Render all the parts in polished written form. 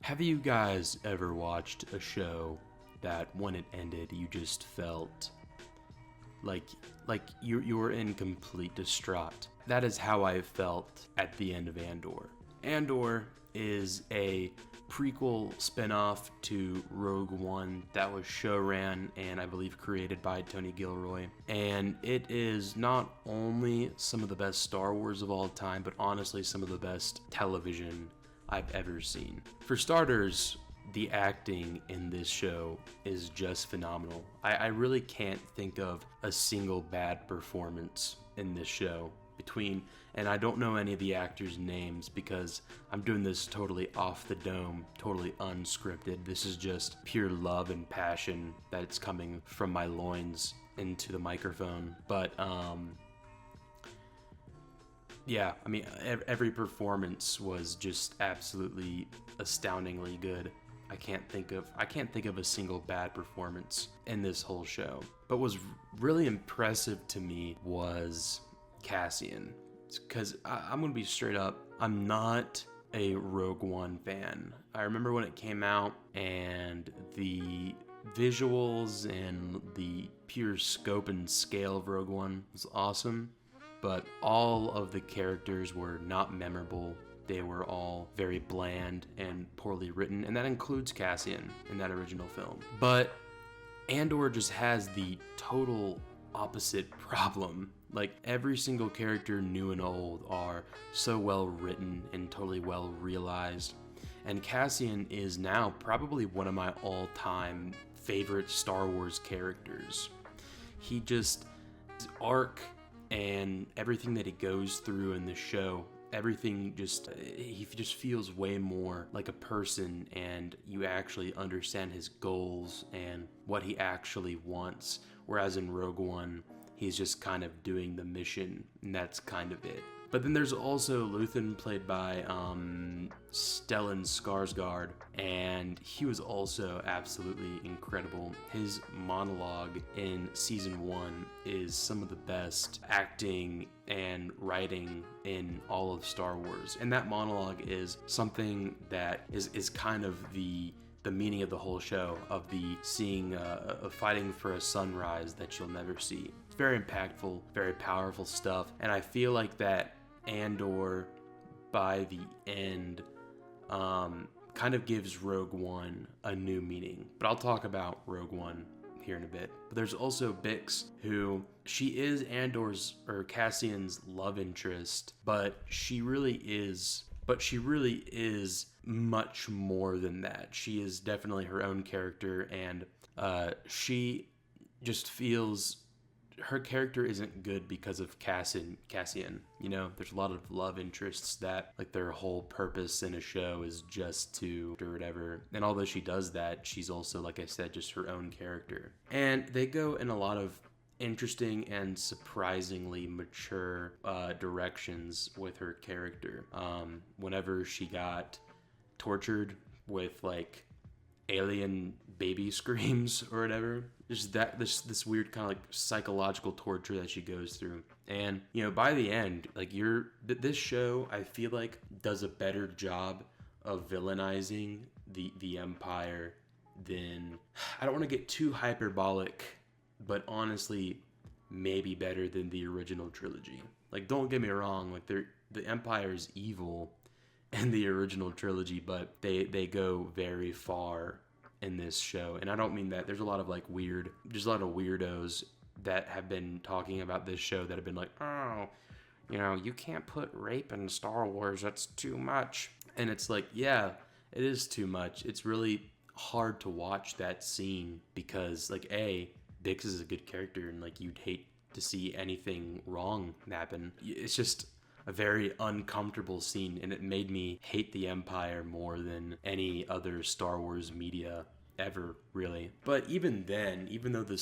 Have you guys ever watched a show that when it ended you just felt like you were in complete distraught? That is how I felt at the end of Andor. Andor is a prequel spin-off to Rogue One that was showran and I believe created by Tony Gilroy. And it is not only some of the best Star Wars of all time, but honestly some of the best television I've ever seen. For starters, the acting in this show is just phenomenal. I really can't think of a single bad performance in this show and I don't know any of the actors' names because I'm doing this totally off the dome, totally unscripted. This is just pure love and passion that's coming from my loins into the microphone. But yeah, I mean, every performance was just absolutely astoundingly good. I can't think of a single bad performance in this whole show. But what was really impressive to me was Cassian, because I'm gonna be straight up, I'm not a Rogue One fan. I remember when it came out and the visuals and the pure scope and scale of Rogue One was awesome, but all of the characters were not memorable. They were all very bland and poorly written, and that includes Cassian in that original film. But Andor just has the total opposite problem. Like, every single character, new and old, are so well written and totally well realized. And Cassian is now probably one of my all-time favorite Star Wars characters. His arc and everything that he goes through in the show, he just feels way more like a person, and you actually understand his goals and what he actually wants. Whereas in Rogue One, he's just kind of doing the mission, and that's kind of it. But then there's also Luthen, played by Stellan Skarsgård, and he was also absolutely incredible. His monologue in season 1 is some of the best acting and writing in all of Star Wars. And that monologue is something that is kind of the meaning of the whole show, of fighting for a sunrise that you'll never see. It's very impactful, very powerful stuff, and I feel like that Andor, by the end, kind of gives Rogue One a new meaning. But I'll talk about Rogue One here in a bit. But there's also Bix, she is Cassian's love interest, but she really is much more than that. She is definitely her own character, and she just feels her character isn't good because of Cassian. You know, there's a lot of love interests that, like, their whole purpose in a show is just to or whatever. And although she does that, she's also, like I said, just her own character. And they go in a lot of interesting and surprisingly mature directions with her character. Whenever she got tortured with, like, alien baby screams or whatever, just this weird kind of like psychological torture that she goes through. And, you know, by the end, like, this show, I feel like, does a better job of villainizing the Empire than, I don't want to get too hyperbolic, but honestly, maybe better than the original trilogy. Like, don't get me wrong, like, the Empire's evil in the original trilogy, but they go very far in this show. And I don't mean that. There's a lot of weirdos that have been talking about this show that have been like, oh, you know, you can't put rape in Star Wars, that's too much. And it's like, yeah, it is too much. It's really hard to watch that scene because, like, Bix is a good character, and, like, you'd hate to see anything wrong happen. It's just a very uncomfortable scene, and it made me hate the Empire more than any other Star Wars media ever, really. But even then, even though the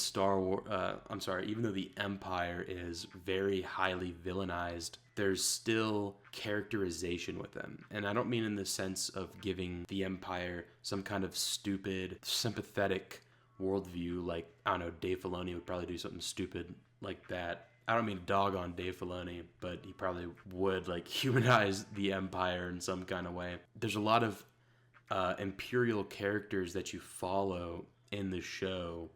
Empire is very highly villainized, there's still characterization with them. And I don't mean in the sense of giving the Empire some kind of stupid, sympathetic worldview, like, I don't know, Dave Filoni would probably do something stupid like that. I don't mean to dog on Dave Filoni, but he probably would, like, humanize the Empire in some kind of way. There's a lot of Imperial characters that you follow in the show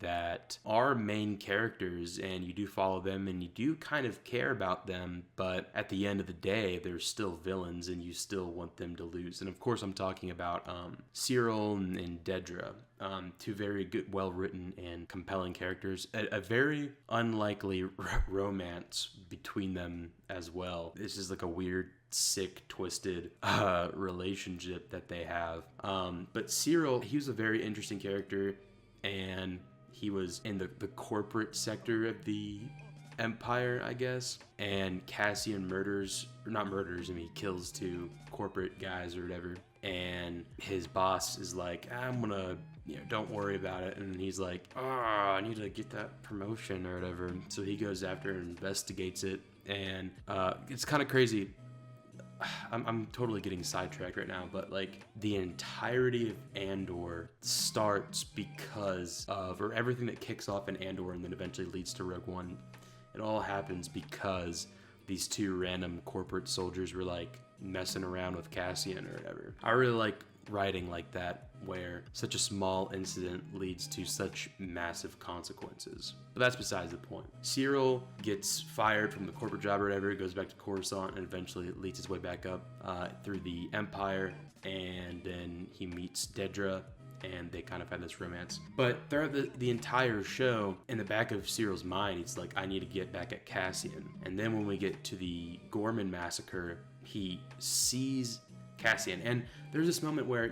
that are main characters, and you do follow them and you do kind of care about them, but at the end of the day they're still villains and you still want them to lose. And of course I'm talking about Cyril and Dedra, two very good, well-written and compelling characters, a very unlikely romance between them as well. This is like a weird, sick, twisted relationship that they have. But Cyril, he was a very interesting character, and he was in the corporate sector of the Empire, I guess. And Cassian he kills two corporate guys or whatever. And his boss is like, I'm gonna, don't worry about it. And he's like, I need to get that promotion or whatever. So he goes after and investigates it. And it's kind of crazy. I'm totally getting sidetracked right now, but like the entirety of Andor starts because of, or everything that kicks off in Andor and then eventually leads to Rogue One, it all happens because these two random corporate soldiers were like messing around with Cassian or whatever. I really like writing like that, where such a small incident leads to such massive consequences. But that's besides the point. Cyril gets fired from the corporate job or whatever, goes back to Coruscant, and eventually leads his way back up through the Empire, and then he meets Dedra, and they kind of have this romance. But throughout the entire show, in the back of Cyril's mind, it's like, I need to get back at Cassian. And then when we get to the Gorman massacre, he sees Cassian, and there's this moment where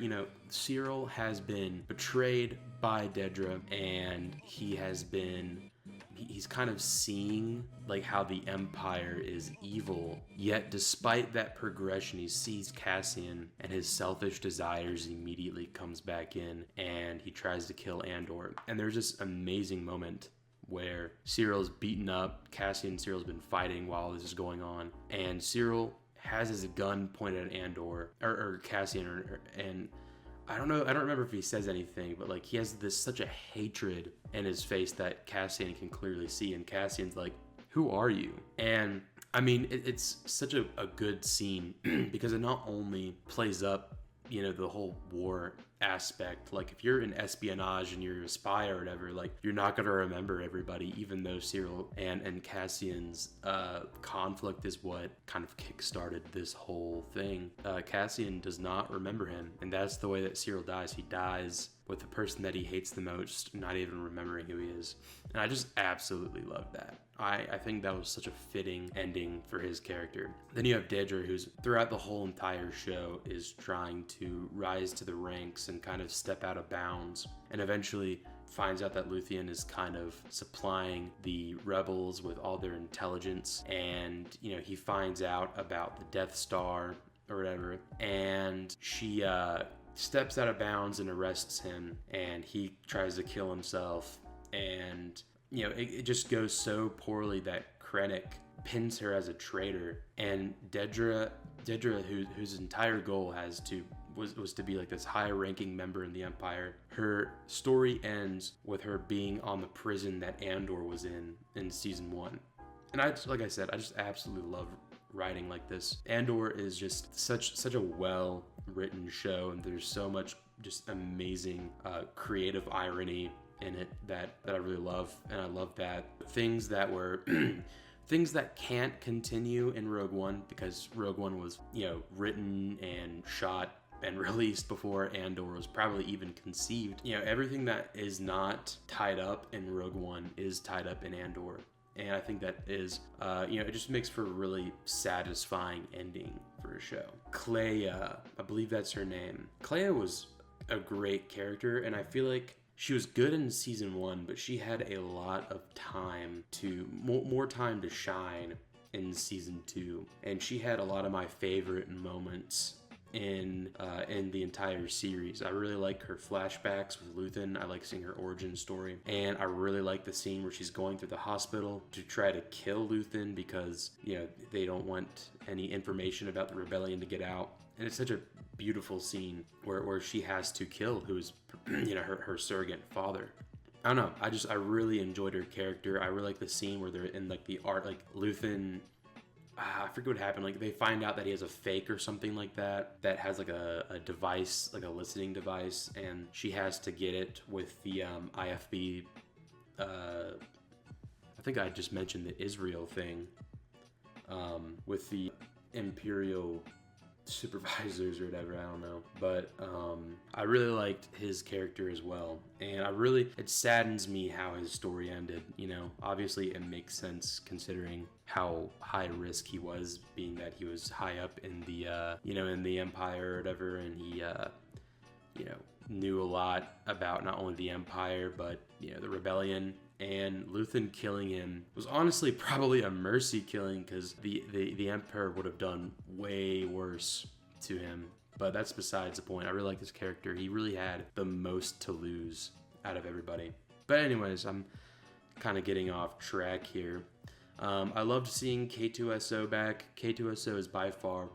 Cyril has been betrayed by Dedra, and he's kind of seeing like how the Empire is evil, yet despite that progression he sees Cassian, and his selfish desires immediately comes back in, and he tries to kill Andor. And there's this amazing moment where Cyril's beaten up, Cassian and Cyril's been fighting while this is going on, and Cyril has his gun pointed at Andor or Cassian, and I don't remember if he says anything, but like he has such a hatred in his face that Cassian can clearly see, and Cassian's like, who are you? And I mean, it's such a good scene because it not only plays up the whole war aspect. Like if you're in espionage and you're a spy or whatever, like you're not going to remember everybody, even though Cyril and Cassian's conflict is what kind of kickstarted this whole thing. Cassian does not remember him, and that's the way that Cyril dies. He dies with the person that he hates the most, not even remembering who he is. And I just absolutely love that. I think that was such a fitting ending for his character. Then you have Dedra, who's throughout the whole entire show is trying to rise to the ranks and kind of step out of bounds, and eventually finds out that Luthien is kind of supplying the rebels with all their intelligence, and he finds out about the Death Star or whatever, and she steps out of bounds and arrests him, and he tries to kill himself, and it just goes so poorly that Krennic pins her as a traitor, and Dedra, whose entire goal was to be like this high-ranking member in the Empire. Her story ends with her being on the prison that Andor was in season 1. And I just absolutely love writing like this. Andor is just such a well-written show, and there's so much just amazing creative irony in it that I really love. And I love that things that were things that can't continue in Rogue One, because Rogue One was written and shot and released before Andor was probably even conceived. Everything that is not tied up in Rogue One is tied up in Andor. And I think that is, it just makes for a really satisfying ending for a show. Clea, I believe that's her name. Clea was a great character, and I feel like she was good in season 1, but she had a lot of time more time to shine in season 2. And she had a lot of my favorite moments in the entire series. I really like her flashbacks with Luthen. I like seeing her origin story, and I really like the scene where she's going through the hospital to try to kill Luthen because they don't want any information about the rebellion to get out. And it's such a beautiful scene where she has to kill who's her surrogate father. I don't know, I really enjoyed her character. I really like the scene where they're in like the art, like Luthen, I forget what happened. Like they find out that he has a fake or something like that that has like a device, like a listening device, and she has to get it with the IFB. I think I just mentioned the Israel thing with the Imperial supervisors or whatever, I don't know, but I really liked his character as well, and it saddens me how his story ended. Obviously it makes sense considering how high risk he was, being that he was high up in the in the Empire or whatever, and he knew a lot about not only the Empire but the rebellion. And Luthen killing him was honestly probably a mercy killing, because the Emperor would have done way worse to him. But that's besides the point. I really like this character. He really had the most to lose out of everybody. But anyways, I'm kind of getting off track here. I loved seeing K2SO back. K2SO is by far,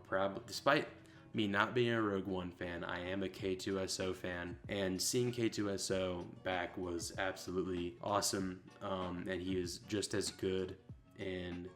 despite me not being a Rogue One fan, I am a K2SO fan, and seeing K2SO back was absolutely awesome, and he is just as good in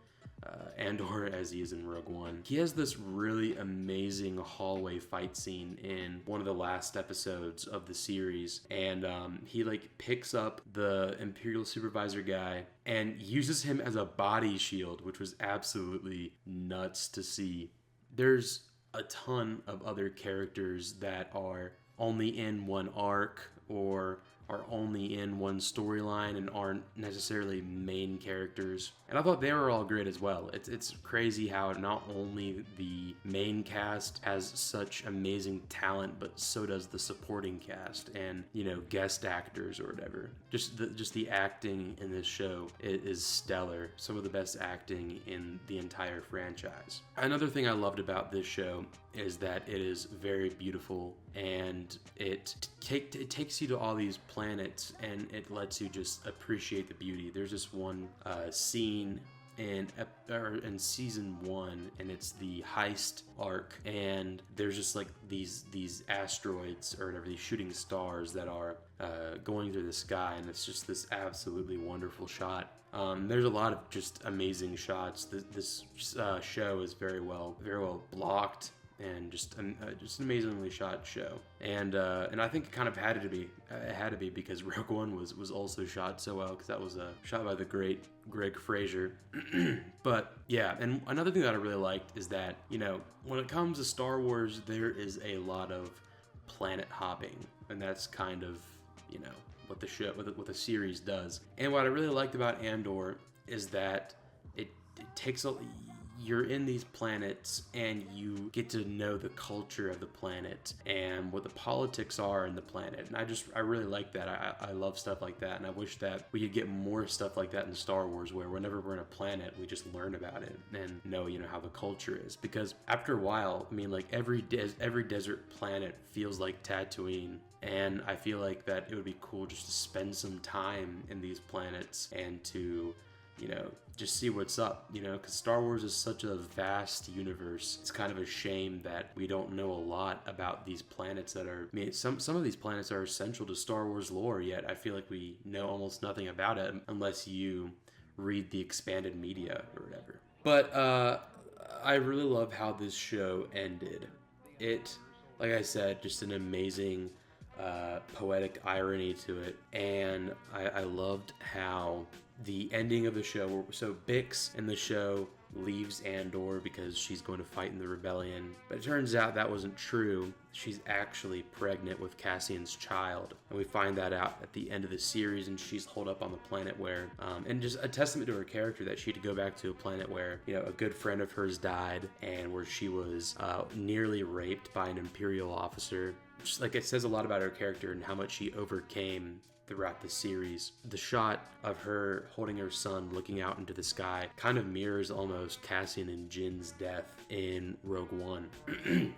Andor as he is in Rogue One. He has this really amazing hallway fight scene in one of the last episodes of the series, and he picks up the Imperial supervisor guy and uses him as a body shield, which was absolutely nuts to see. There's a ton of other characters that are only in one arc or are only in one storyline and aren't necessarily main characters. And I thought they were all great as well. It's crazy how not only the main cast has such amazing talent, but so does the supporting cast and, guest actors or whatever. Just the acting in this show is stellar. Some of the best acting in the entire franchise. Another thing I loved about this show is that it is very beautiful, and it takes you to all these planets and it lets you just appreciate the beauty. There's this one scene in season 1, and it's the heist arc, and there's just these asteroids or whatever, these shooting stars that are going through the sky, and it's just this absolutely wonderful shot. There's a lot of just amazing shots. This show is very well blocked, and just an amazingly shot show. And I think it kind of had to be because Rogue One was also shot so well, because that was shot by the great Greg Fraser. But yeah, and another thing that I really liked is that, when it comes to Star Wars, there is a lot of planet hopping, and that's kind of, what the series does. And what I really liked about Andor is that it takes you're in these planets and you get to know the culture of the planet and what the politics are in the planet. And I really like that. I love stuff like that, and I wish that we could get more stuff like that in Star Wars, where whenever we're in a planet, we just learn about it and know, how the culture is. Because after a while, every desert planet feels like Tatooine. And I feel like that it would be cool just to spend some time in these planets and to just see what's up, because Star Wars is such a vast universe. It's kind of a shame that we don't know a lot about these planets that are, some of these planets are essential to Star Wars lore, yet I feel like we know almost nothing about it unless you read the expanded media or whatever. But I really love how this show ended. It, like I said, just an amazing poetic irony to it, and I loved how the ending of the show, so Bix in the show leaves Andor because she's going to fight in the rebellion, but it turns out that wasn't true. She's actually pregnant with Cassian's child, and we find that out at the end of the series, and she's holed up on the planet where, and just a testament to her character that she had to go back to a planet where, a good friend of hers died, and where she was nearly raped by an Imperial officer. Just it says a lot about her character and how much she overcame throughout the series. The shot of her holding her son looking out into the sky kind of mirrors almost Cassian and Jin's death in Rogue One.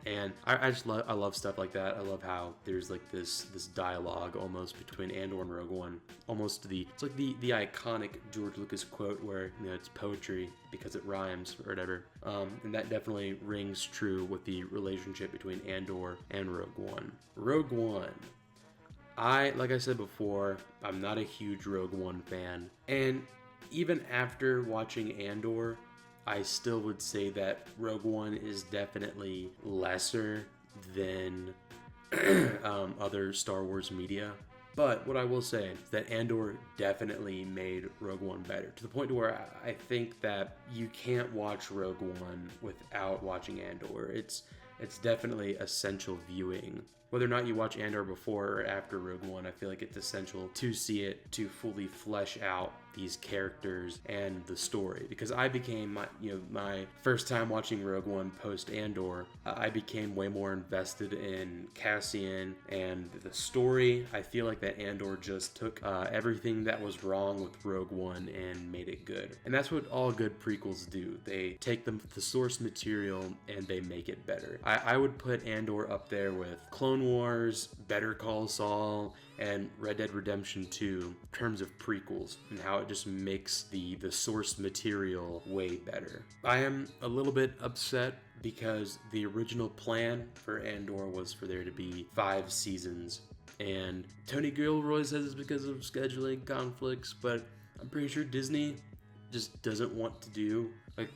And I love stuff like that. I love how there's this dialogue almost between Andor and Rogue One. It's like the iconic George Lucas quote where, it's poetry because it rhymes or whatever. And that definitely rings true with the relationship between Andor and Rogue One. Rogue One. Like I said before, I'm not a huge Rogue One fan. And even after watching Andor, I still would say that Rogue One is definitely lesser than other Star Wars media. But what I will say is that Andor definitely made Rogue One better, to the point to where I think that you can't watch Rogue One without watching Andor. It's definitely essential viewing. Whether or not you watch Andor before or after Rogue One, I feel like it's essential to see it to fully flesh out these characters and the story. Because I became my first time watching Rogue One post Andor, I became way more invested in Cassian and the story. I feel like that Andor just took everything that was wrong with Rogue One and made it good. And that's what all good prequels do. They take the source material and they make it better. I would put Andor up there with Clone Wars, Better Call Saul, and Red Dead Redemption 2 in terms of prequels and how it just makes the source material way better. I am a little bit upset because the original plan for Andor was for there to be 5 seasons, and Tony Gilroy says it's because of scheduling conflicts, but I'm pretty sure Disney just doesn't want to do like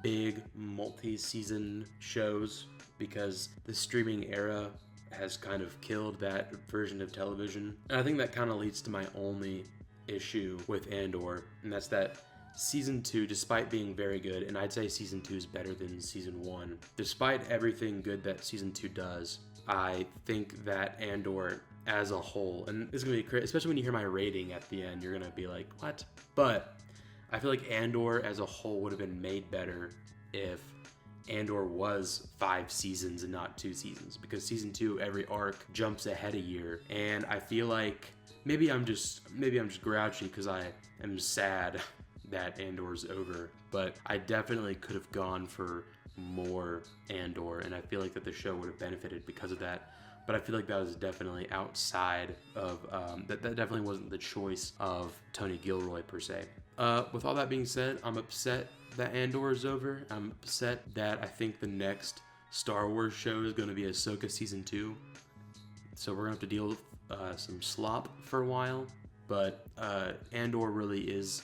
big multi-season shows because the streaming era has kind of killed that version of television. And I think that kind of leads to my only issue with Andor, and that's that season 2, despite being very good, and I'd say season 2 is better than season 1, despite everything good that season 2 does, I think that Andor as a whole, and this is gonna be crazy, especially when you hear my rating at the end, you're gonna be like, what? But I feel like Andor as a whole would have been made better if Andor was 5 seasons and not 2 seasons, because season 2, every arc jumps ahead a year, and I feel like maybe I'm just grouchy because I am sad that Andor's over, but I definitely could have gone for more Andor, and I feel like that the show would have benefited because of that. But I feel like that was definitely outside of that definitely wasn't the choice of Tony Gilroy per se. With all that being said, I'm upset that Andor is over. I'm upset that I think the next Star Wars show is going to be Ahsoka season 2. So we're going to have to deal with some slop for a while. But Andor really is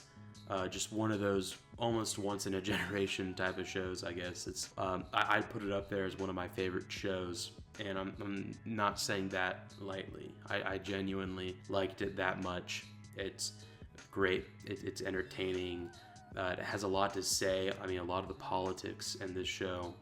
just one of those almost once in a generation type of shows, I guess. It's I'd put it up there as one of my favorite shows. And I'm not saying that lightly. I genuinely liked it that much. It's great. It's entertaining. It has a lot to say. I mean, a lot of the politics in this show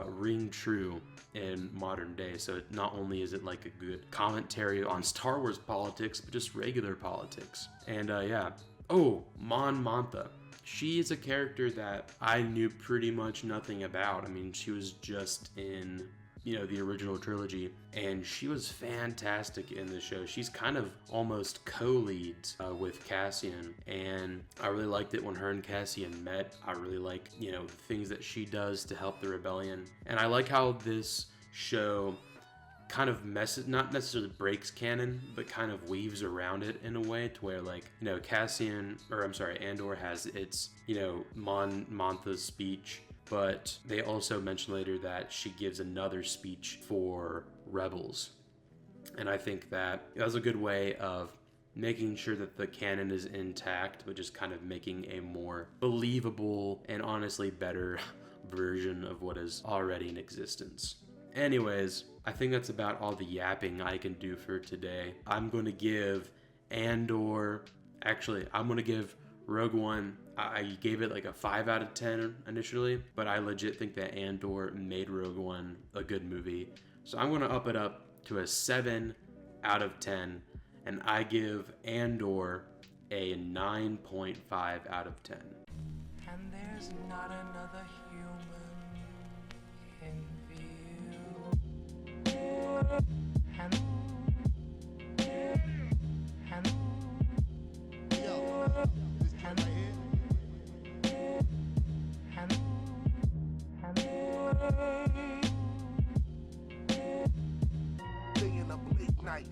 ring true in modern day. So not only is it like a good commentary on Star Wars politics, but just regular politics. And yeah. Oh, Mon Mothma. She is a character that I knew pretty much nothing about. I mean, she was just in the original trilogy, and she was fantastic in the show. She's kind of almost co-leads with Cassian, and I really liked it when her and Cassian met. I really like the things that she does to help the rebellion, and I like how this show kind of not necessarily breaks canon, but kind of weaves around it in a way to where Andor has its Mon Mothma's speech. But they also mention later that she gives another speech for rebels. And I think that was a good way of making sure that the canon is intact, but just kind of making a more believable and honestly better version of what is already in existence. Anyways, I think that's about all the yapping I can do for today. I'm going to give Rogue One, I gave it like a 5 out of 10 initially, but I legit think that Andor made Rogue One a good movie. So I'm going to up it up to a 7 out of 10, and I give Andor a 9.5 out of 10. And there's not another human in view. Day in a bleak night,